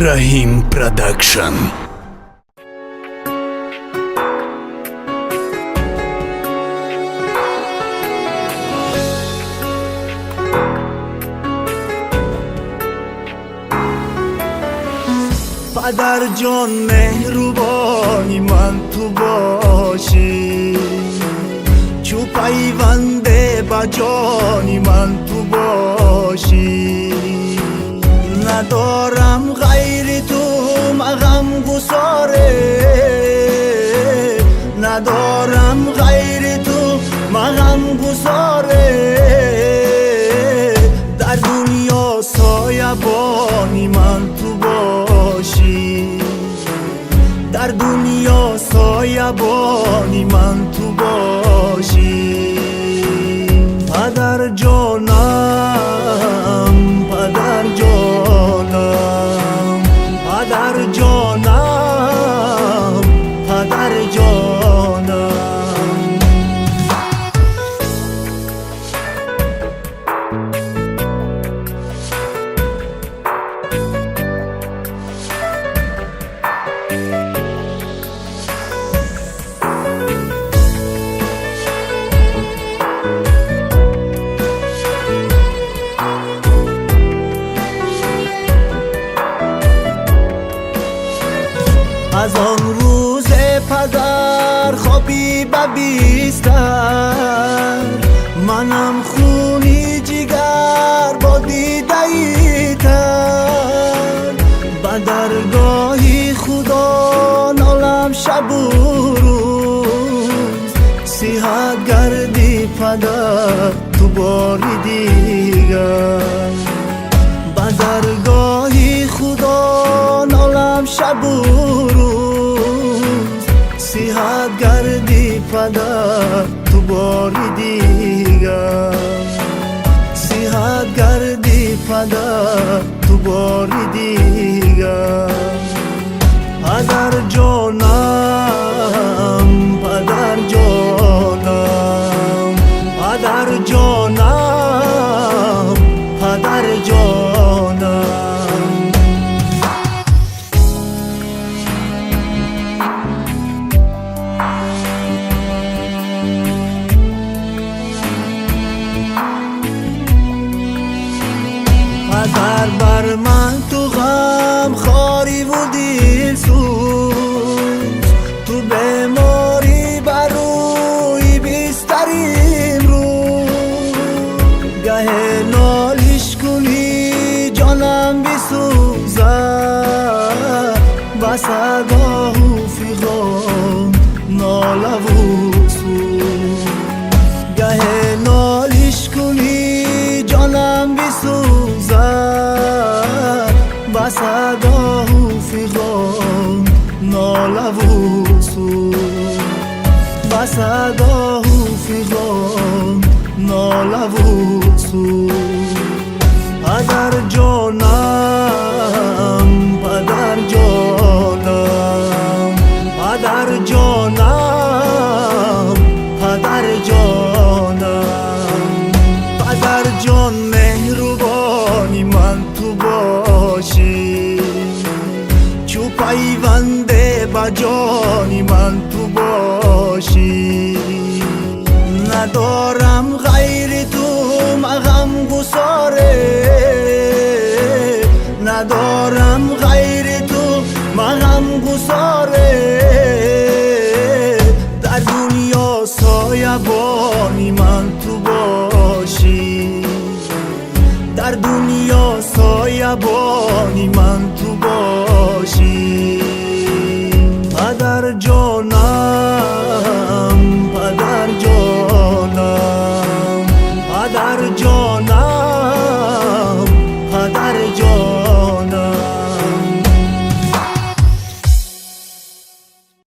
Rahim Production. پدر جان مهربانی من تو باشی، چو پیوند با جانی من تو باشی. ندارم غیر تو مغم گساره، ندارم غیر تو مغم گساره. در دنیا سایبانی من تو باشی، در دنیا سایبانی من تو باشی. پدر جانم، پدر جانم، پدر جانم، پدر جانم. از آن روز پدر خوابی ببیستر، منم خونی جگر با دیده ای تر. به درگاهی خدا نالم شب و روز، صحت گردی پدر تو باری دیگر. به درگاهی خدا نالم شب و صحت گردی پدر تو باری دیگر، صحت گردی پدر تو باری دیگر. پدر جانم، پدر جانم، پدر جانم، پدر جانم. پدر بر من تو غم خاری و دل سوز، تو بیماری بر روی بستریم رو. گه نالیش کنی جانم بسوزد، و صدا و فیغان ناله و سوز. گه نالیش کنی جانم بسوزد، با صدا و فیغان ناله و سوز. با صدا و فیغان ناله و سوز. پدر جانم، پدر جانم، پدر جانم، پدر جانم. پدر جان مهربانی من تو باشی، چو پیوند با جانی من تو باشی. ندارم غیر تو مغم گساره، ندارم غیر تو مغم گساره. در دنیا سایبانی من تو باشی، در دنیا سایبانی من تو باشی. پدر جانم، پدر جانم، پدر جانم،